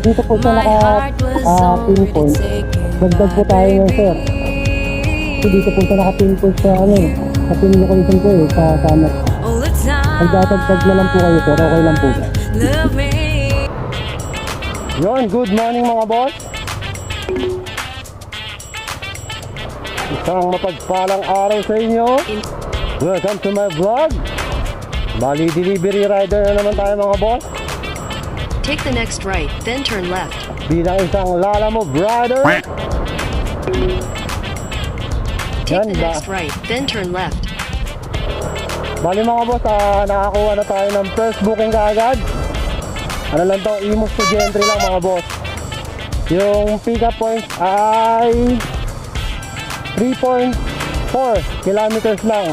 Dito po siya naka-pinpoint. Dagdag po tayo ng sir. So dito po siya naka-pinpoint sa sa pin location ko sa Samet. Ay datagdag na lang po kayo sir, okay lang po. Yun, good morning mga boss. Isang mapagpalang araw sa inyo. Welcome to my vlog. Bali, delivery rider na naman tayo mga boss. Take the next right, then turn left. Bilang isang Lalamove rider. Take the next right, then turn left. Bali mga boss, nakakuha na tayo ng first booking kaagad. Ano lang to, Imus to Gentry lang mga boss. Yung pick up point ay 3.4 kilometers lang.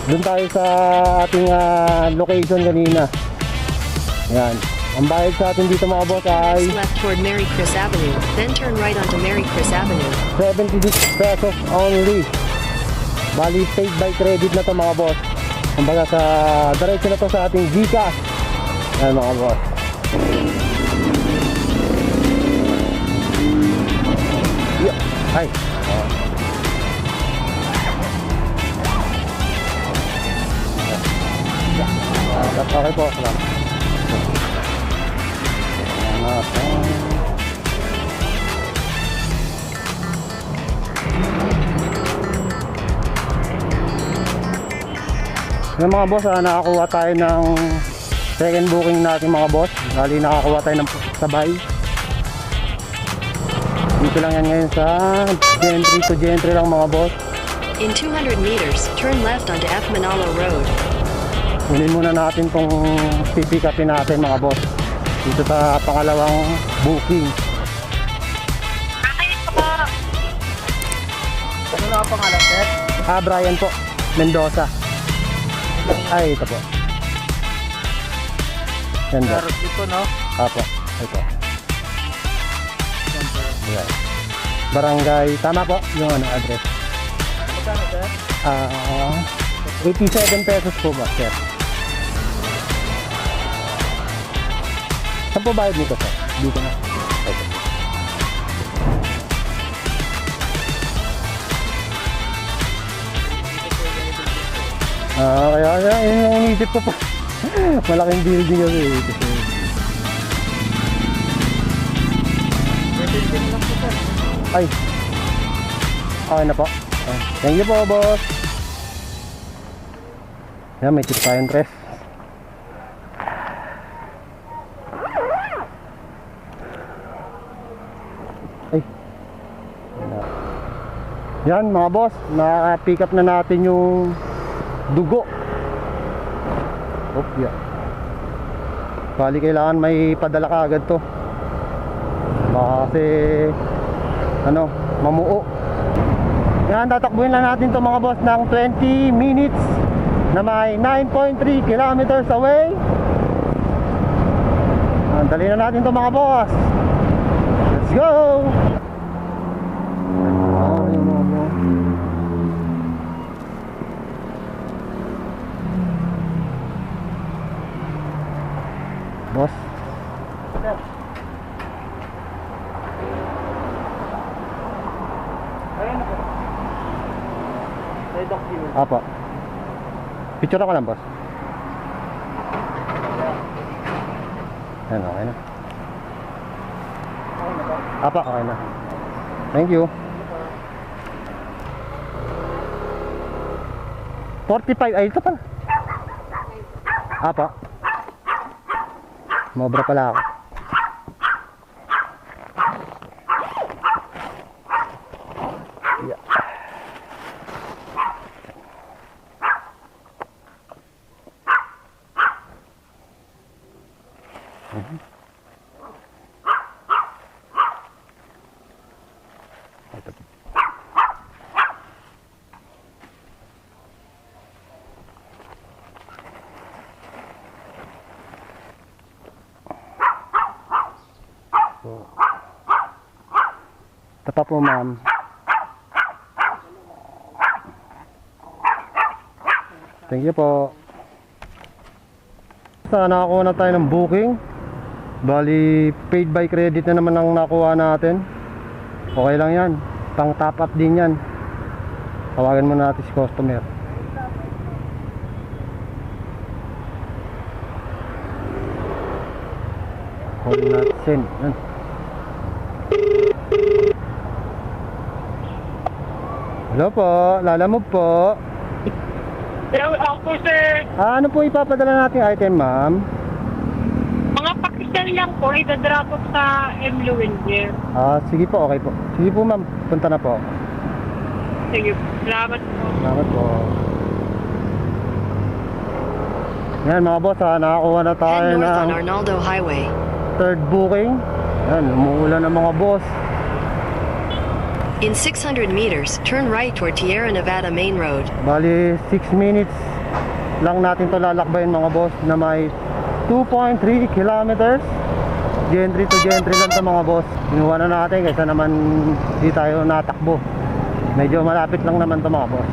Doon tayo sa ating location kanina. Yan. Ang bayad sa atin dito mga boss ay Next left toward Mary Chris Avenue, then turn right onto Mary Chris Avenue. 76 pesos only. Bali, paid by credit na to mga boss. Kumbaga sa diretso na to sa ating Gcash. Yan mga boss. Ay. Okay po. Salamat. Yung mga boss, nakakuha tayo ng second booking natin mga boss. Bali nakakuha tayo ng sabay. Dito lang yan ngayon sa Gentry to Gentry lang mga boss. In 200 meters, turn left onto F. Manalo Road. Kunin muna natin tong pipick upin natin mga boss. Dito sa pangalawang booking. Ano na ang pangalan, sir? Brian po, Mendoza. Ay, ito po. Yan ba? Sir, ito, no? Apo, ito. Ayan. Barangay, tama po yung address. Magkano, sir? 87 pesos po ba, sir? Saan po bayad nito, sir? Dito na. Okay. Kaya yun ang inisip ko po. Malaking building kasi. Ay. Okay na po. Thank you po, boss. Yan, may tip tayong dress. Ay. Yan mga boss, na-pick up na natin yung dugo. Yeah. Bali kailangan may padala ka agad to. Baka kasi mamuo. Yan, tatakbuhin lang natin to mga boss ng 20 minutes na may 9.3 kilometers away. Dali na natin to mga boss. Let's go. Boss. Ayan ako. May document. Apa. Picture ako lang, boss. Yan, okay na. Okay na ba? Apa, okay na. Thank you. 45, ay ito pala. Apa. Mobra pala ako. Yeah. Ito. Ito pa po, ma'am. Thank you po. Nakakuha na tayo ng booking. Bali, paid by credit na naman ang nakuha natin. Okay lang yan. Pang top up din yan. Tawagan mo natin si customer. Call natin. Yan. Hello po, lalamove po. Hello, ako sir. Ano po ipapadala nating item, ma'am? Mga pakistan lang po, idadrop off sa M. Luendier. Sige po, okay po. Sige po, ma'am. Punta na po. Sige, salamat po. Salamat po. Yan mga boss, nakakuha na tayo Head north on ng Arnaldo Highway. third booking. Yan, umuulan ng mga boss. In 600 meters, turn right toward Tierra Nevada Main Road. Bali 6 minutes lang natin to lalakbayin mga boss, na may 2.3 kilometers. Gentry to gentry lang to mga boss. Inuwa na natin kaysa naman di tayo natakbo. Medyo malapit lang naman to mga boss.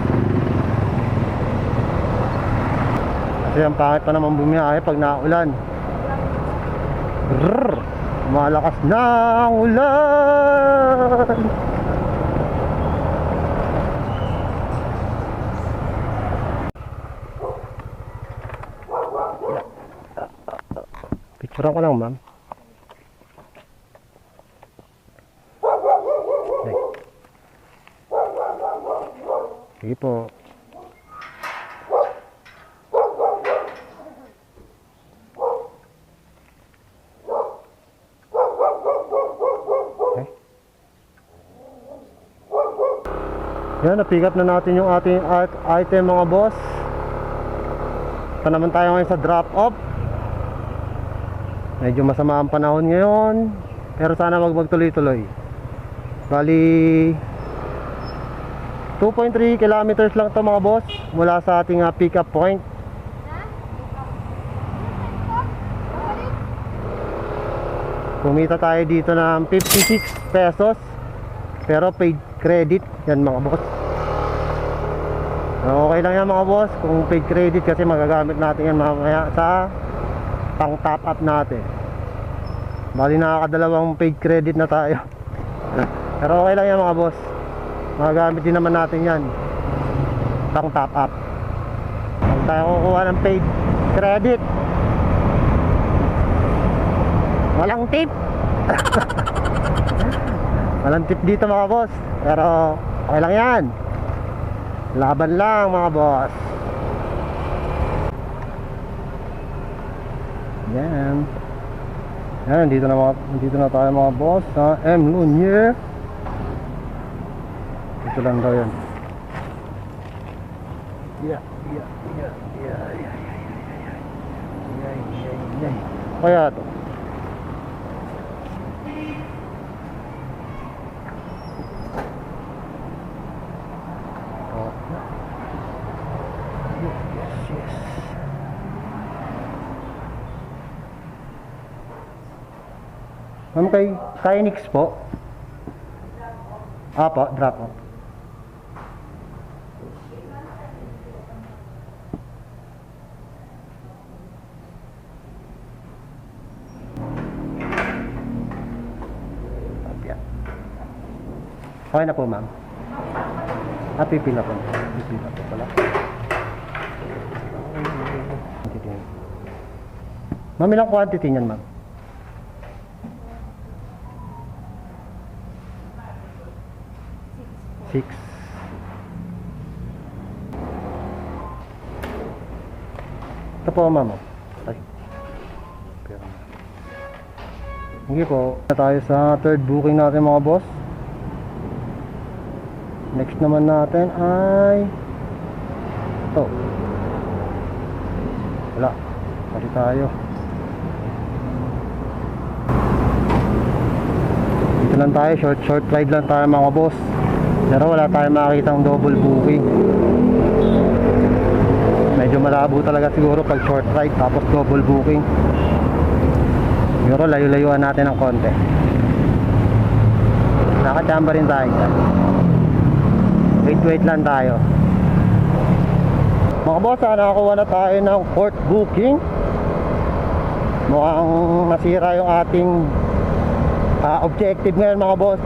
Kasi ang pangit pa naman bumiyahe pag naulan. Brrr, malakas na ang ulan. Picturean ko lang, ma'am. Okay. Sige po. Okay. Yan, na-pick up na natin yung ating item mga boss. Ito naman tayo ngayon sa drop-off. Medyo masama ang panahon ngayon, pero sana wag magtuloy-tuloy. Bali 2.3 kilometers lang to mga boss, mula sa ating pick up point. Kumita tayo dito ng 56 pesos, pero paid credit yan mga boss. Okay lang yan mga boss kung paid credit, kasi magagamit natin yan mamaya sa pang top up natin. Bali nakakadalawang paid credit na tayo. Pero okay lang yan mga boss, magagamit din naman natin yan pang top up. Pag tayo kukuha ng paid credit, walang tip. Walang tip dito mga boss, pero okay lang yan. Laban lang mga boss. Yan. Yan, dito na tayo mga boss sa M. Luendier. Dito lang daw yan. Yeah. Kaya to. Yes. Ma'am, kay Nix po? Apo, drop off. Okay na po, ma'am. Pipila po. Pipila po pala. Ma'am, ilang quantity niyan, ma'am? 6. Ito po, ma'am. Ay. Sige po. Na tayo sa third booking natin mga boss. Next naman natin ay ito. Wala. Pati tayo. Dito lang tayo. Short ride lang tayo mga boss. Pero wala tayong makikita ng double booking. Medyo malabo talaga siguro pag short ride tapos double booking. Siguro layo-layuan natin ng konti. Nakachamba rin tayo. Wait lang tayo. Mga boss, nakakuha na tayo ng fourth booking. Mukhang nasira yung ating objective ngayon mga boss.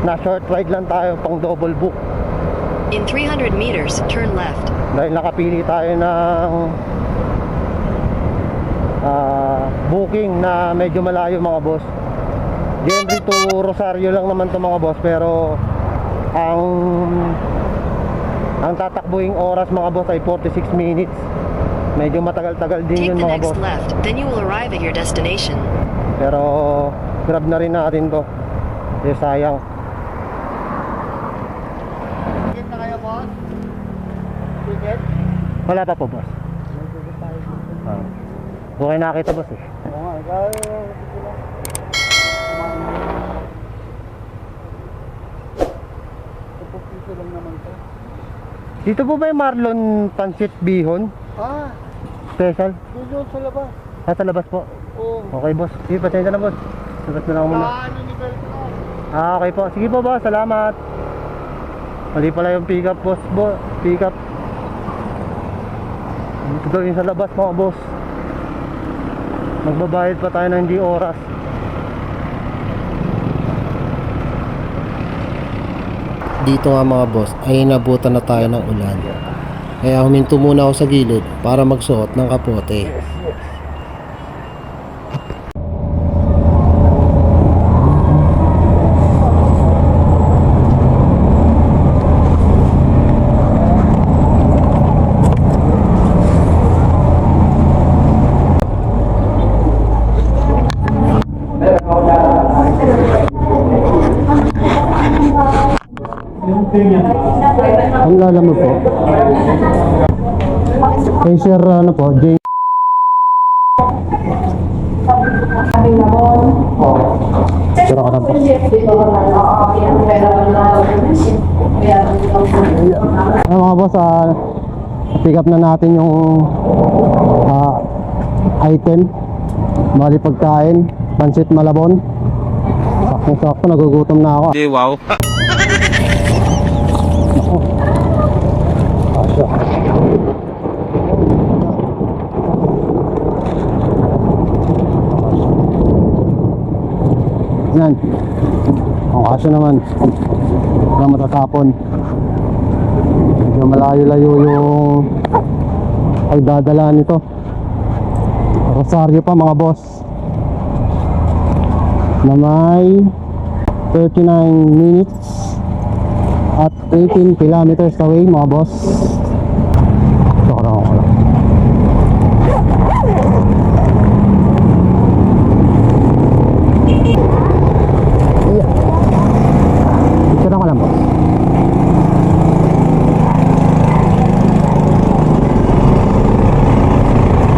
Na short ride lang tayo pang double book. In 300 meters, turn left. Dahil nakapili tayo ng booking na medyo malayo mga boss. Gentry to Rosario lang naman to mga boss, pero ang tatakbuing oras mga boss ay 46 minutes. Medyo matagal-tagal din Take yun the mga next boss. left, then you will arrive at your destination. Pero grab na rin natin to. Eh, sayang. Ticket na kayo, boss? Ticket? Wala pa po boss. Okay nakita boss eh. Oo nga, ikaw yung piso lang naman to. Dito po ba yung Marlon Pancit Bihon? Ah, Special? doon sa labas. Sa labas po. Oo. Okay boss. Sige, patensya na boss. Labas na lang ako muna. Ano ni Beltrán? Okay po. Sige po boss. Salamat. Mali pala yung pick up boss. Pick up. Dito daw yung sa labas mga boss. Magbabayad pa tayo ng hindi oras. Dito nga mga boss ay inabutan na tayo ng ulan. Kaya huminto muna ako sa gilid para magsuot ng kapote. Ang lala mo po? Kay Sir ano po? James. Sira ka na po. Ano mga boss, pick up na natin yung item. Bali pagkain, pansit malabon. Saktong-sakto, nagugutom na ako. Wow. Asya. Yan. Ang kasya naman. Wala matatapon. Medyo malayo-layo yung pagdadala nito. Rosario pa mga boss. Na may 39 minutes at 18 kilometers away mga boss. Sobrang ako lang. Picture ko lang boss.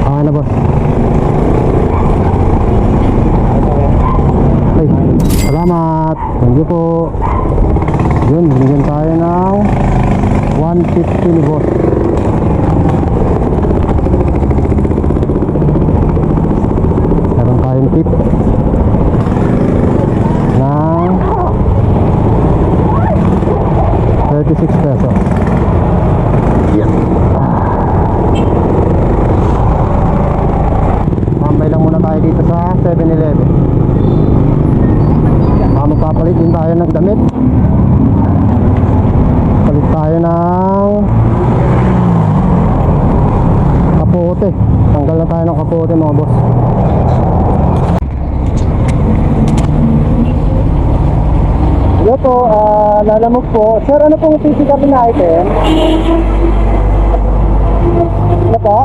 Okay na boss. Ay, salamat. Thank you po. Yun, binigyan tayo ng 150 ni boss. Meron tayong tip na 36 pesos. Yan. Mambay lang muna tayo dito sa 7-Eleven. Magpapalit din tayo ng damit. Palit tayo ng kapote. Tanggal na tayo ng kapote mga boss. Hello po, lalamog po. Sir, ano pong pipick up na item? Ano po?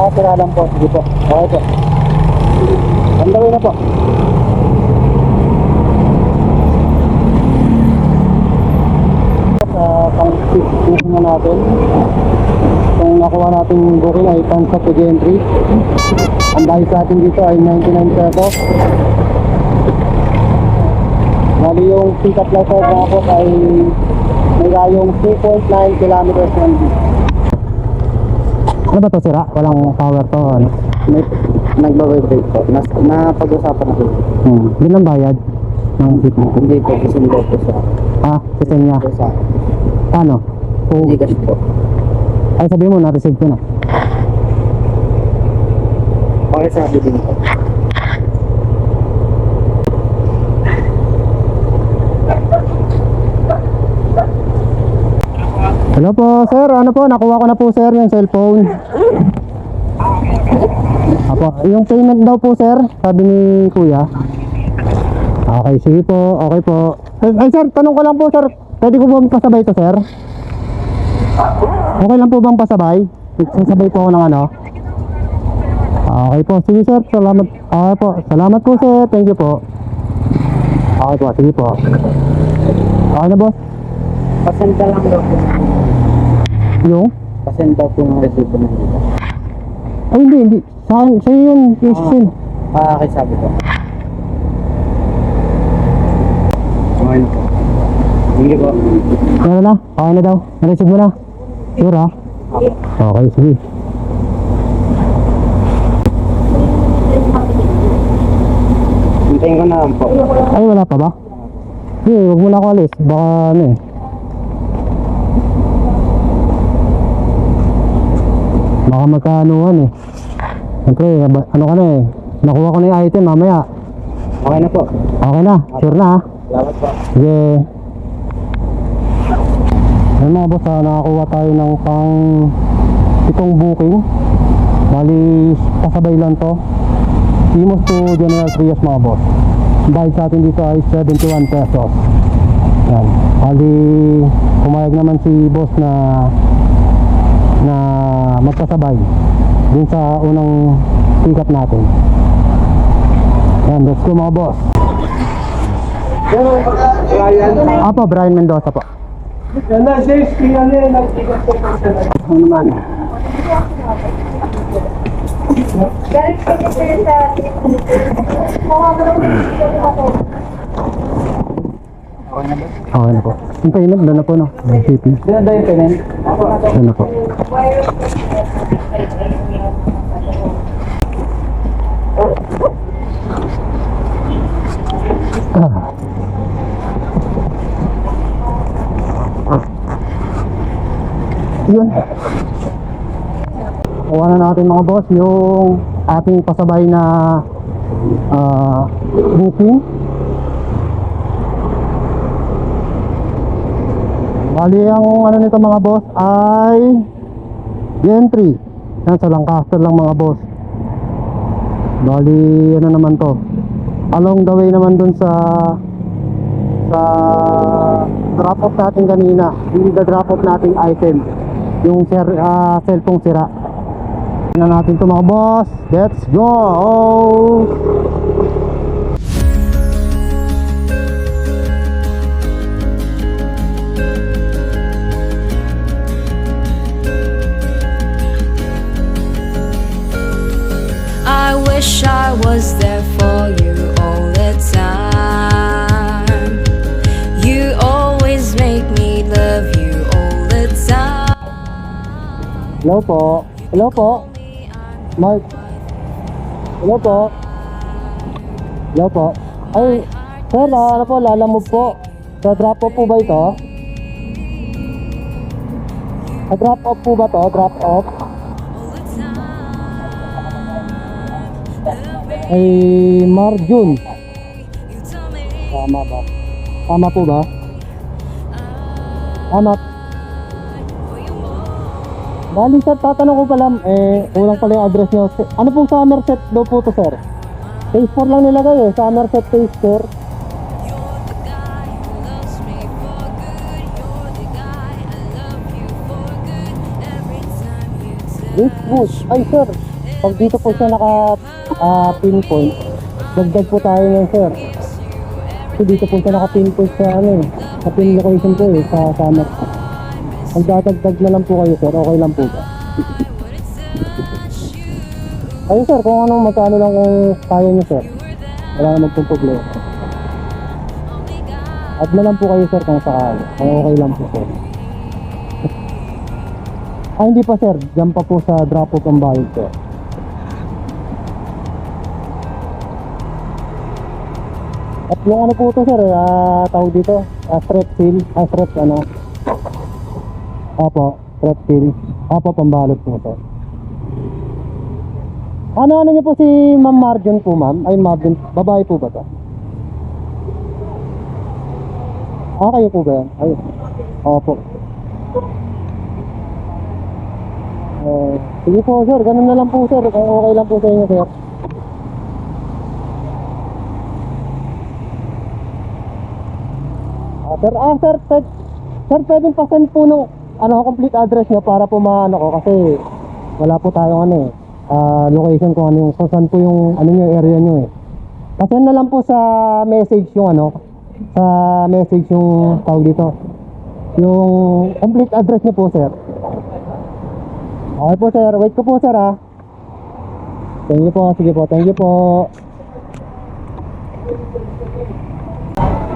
Sira lang po. Sige po. Okay po. Ang gawin na po. Pang-6 na natin. Kung nakuha natin booking ay pang-sa to entry. Ang bayad sa atin dito ay 99 pesos. Bali yung pick up letter na po ay may layong 2.9 kilometers ng Ano ba to sira? Walang power to ano? May nagbabibrate po. Napag-usapan na po. Bilang bayad ng seat mo? Hindi po, kasundo po sa Kasi niya. po sa Paano? hindi kasi po. Ay sabi mo na-receive ko na. Pakisabi din po. Hello po, sir. Ano po, nakuha ko na po, sir, yung cellphone. Apo, yung payment daw po, sir, sabi ni kuya. Okay, sige po, okay po. Ay, sir, tanong ko lang po, sir. Pwede ko bang pasabay to, sir? Okay lang po bang pasabay? Sasabay po ako ng ano? Okay po, sige, sir. Salamat. Okay po, salamat po, sir. Thank you po. Okay po, sige po. Okay na, boss? Pasenta lang daw po. Yung? Pasenta po ng resibo ng dito. Ay, hindi. Sa'yo yun, Christian. Pakisabi po. Okay na po. Sige po. Ano na? Okay na daw. Nareceive mo na. Sure ha? Okay, sige. Hintayin ko na lang po. Ay, wala pa ba? Sige, huwag mo na ako alis. Baka ano eh. Baka magkaanuhan eh. Siyempre, ano ka na eh. Nakuha ko na yung item mamaya. Okay na po. Okay na, sure na ha? Salamat po. Sige. Ayun mga boss, nakakuha tayo ng pang itong booking. Bali, pasabay lang to. Imos to General Trias mga boss. Bayad sa atin dito ay 71 pesos. Yan. Bali, pumayag naman si boss na magpasabay dun sa unang pick up natin. Yan, let's go mga boss. Apo, Brian Mendoza po. Ano naman? Okay na po. Yung payment, doon na po, no? Yung shipping. Doon na yung payment? Doon na po. Yun. Kuha na natin mga boss yung ating pasabay na booking. Bali ang ano nito mga boss ay entry. Yan sa Lancaster lang mga boss. Bali ano naman to, along the way naman dun sa drop off natin kanina. Hindi the drop off nating item, yung cellphone sira. Na natin to mga boss. Let's go. I wish I was there for you all the time. You always make me love you all the time. Hello po. Hello po. Mark. Hello po. Hello po. Ay, sir, ano po, lalamove po. Sa drop off po ba ito? Sa drop off po ba to? Drop off? Ay, Marjun. Tama ba? Tama po ba? Tama. Bali sir, tatanong ko pala, kulang pala yung address nyo. Ano pong Somerset daw po to sir? Phase 4 lang nilagay eh, Somerset Phase 4. Bush. Ay sir, pag dito po siya pinpoint, dagdag po tayo ngayon sir. So dito po siya pinpoint sa sa pin location po sa Somerset. Ang dadagdag na lang po kayo sir, okay lang po ba? Ayun sir, kung anong magkano lang kung kaya nyo sir, wala naman pong problema. Add na lang po kayo sir kung sakali, kung okay lang po sir. Hindi pa sir, dyan pa po sa drop off ang bayad sir. At yung ano po ito sir, tawag dito, strap seal, strap Opo, strap seal. Opo, pambalot po sir. Ano niyo po si Ma'am Marjon po, ma'am? Ay, Marjon, babae po ba to? Kayo po ba yan? Ay, opo. Sige po, sir. Ganun na lang po, sir. Kung okay lang po sa inyo, sir. Sir, pwedeng pa-send po nung complete address nyo para po maano ko kasi wala po tayong location kung ano yung saan po yung area nyo eh. Pa-send na lang po sa message yung sa message yung tawag dito. Yung complete address nyo po, sir. Okay po, sir. Wait ko po, sir, ha. Thank you po. Sige po. Thank you po.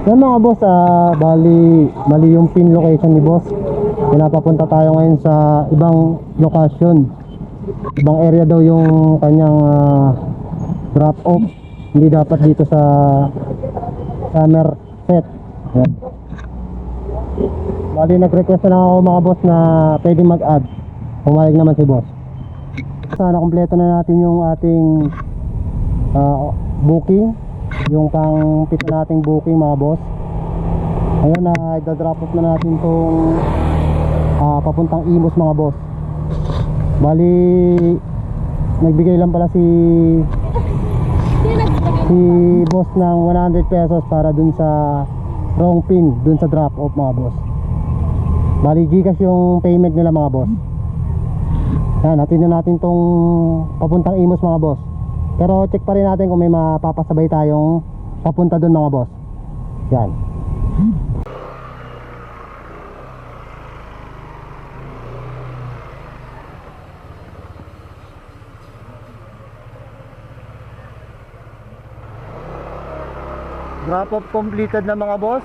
Yan mga boss, bali mali yung pin location ni boss. Pinapapunta tayo ngayon sa ibang location. Ibang area daw yung kanyang drop off. Hindi dapat dito sa summer set. Yan. Bali nag-request na lang ako mga boss na pwedeng mag-add. Pumayag naman si boss. Sana kompleto na natin yung ating booking. Yung pang pito nating booking mga boss. Ayun na, i-drop off na natin tong papuntang Imus mga boss. Bali nagbigay lang pala si boss ng 100 pesos para dun sa wrong pin, dun sa drop off mga boss. Bali Gcash yung payment nila mga boss. Yan, natin na natin tong papuntang Imus mga boss. Pero check pa rin natin kung may mapapasabay tayong papunta dun mga boss. Yan. Drop off completed na mga boss.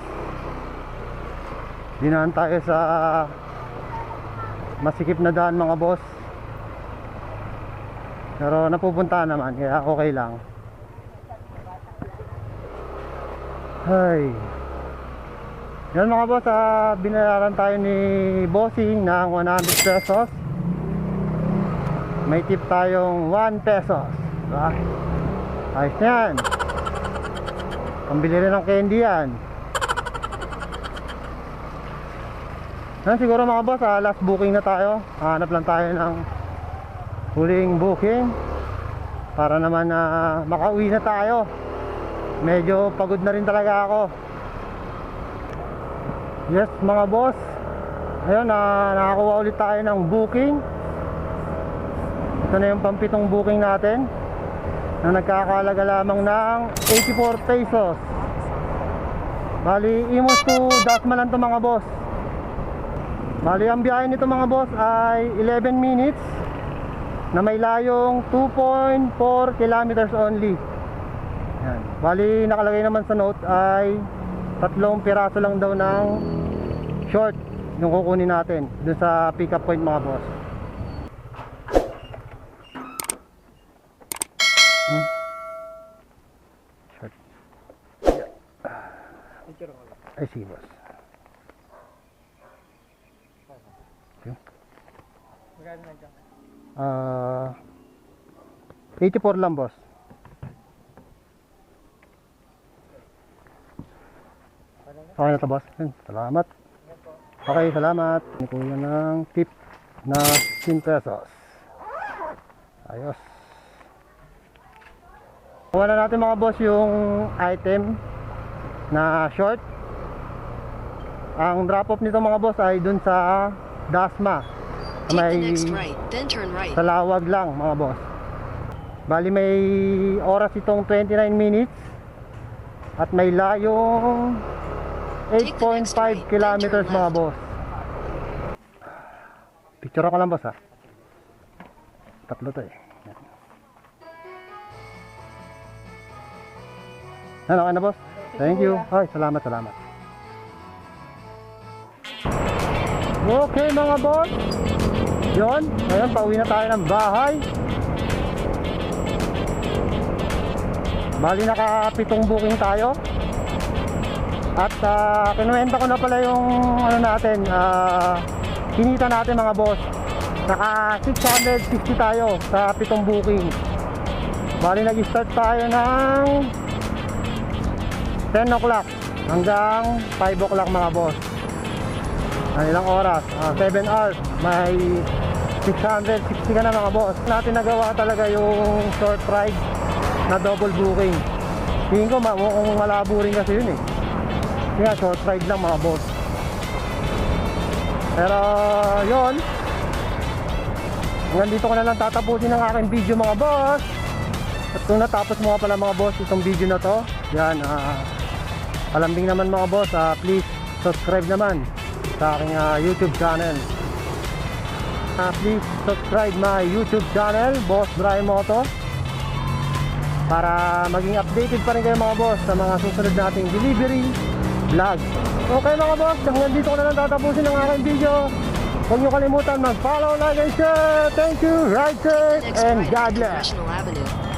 Dinaan tayo sa masikip na daan mga boss. Pero napupunta naman, kaya okay lang. Hay. Yan mga boss, binayaran tayo ni Bossing ng 100 pesos. May tip tayong 1 pesos. Diba? Ayos na yan. Pambili rin ng candy yan. Yan siguro mga boss, last booking na tayo. Hanap lang tayo ng huling booking para naman makauwi na tayo. Medyo pagod na rin talaga ako. Yes mga boss, ayun, nakakuha ulit tayo ng booking. Ito na yung pampitong booking natin na nagkakalaga lamang ng 84 pesos. Bali Imus to Dasma lang to mga boss. Bali ang biyahe nito mga boss ay 11 minutes na may layong 2.4 kilometers only. Yan. Bali nakalagay naman sa note ay 3 piraso lang daw ng short yung kukunin natin dun sa pick up point mga boss. Short. Ay sige boss. Okay. 84 lang boss. Okay na to boss. Salamat. Okay, salamat. Kuya ng tip na 10 pesos. Ayos. Kuha na natin mga boss yung item na short. Ang drop off nito mga boss ay dun sa Dasma. Take the next right, then turn right. Sa Lawag lang mga boss. Bali may oras itong 29 minutes at may layong 8.5 kilometers mga boss. Picture ako lang boss ha. Tatlo to eh. Ano, okay na boss? Thank you. Ay, salamat. Okay mga boss. Yun, ngayon pauwi na tayo ng bahay. Bali naka-7 booking tayo. At kinuwenta ko na pala yung natin, kinita natin mga boss. Naka 660 tayo sa 7 booking. Bali nag-start tayo ng 10 o'clock hanggang 5 o'clock mga boss. Ilang oras? 7 hours. May 660 ka na mga boss. Natin nagawa talaga yung short ride na double booking. Tingin ko mukhang malabo rin kasi yun eh. Kaya short ride lang mga boss. Pero yun, hanggang dito ko na lang tatapusin ang aking video mga boss. At kung natapos mo nga pala mga boss itong video na to, yan, palambing naman mga boss, please subscribe naman sa aking YouTube channel. Please subscribe my YouTube channel, Boss Brian Moto, para maging updated pa rin kayo mga boss sa mga susunod nating delivery vlog. Okay mga boss, hanggang dito ko na lang tatapusin ang aking video. Huwag nyo kalimutan mag-follow, like, and share. Thank you, ride safe, Next and right God onto bless. Professional Avenue.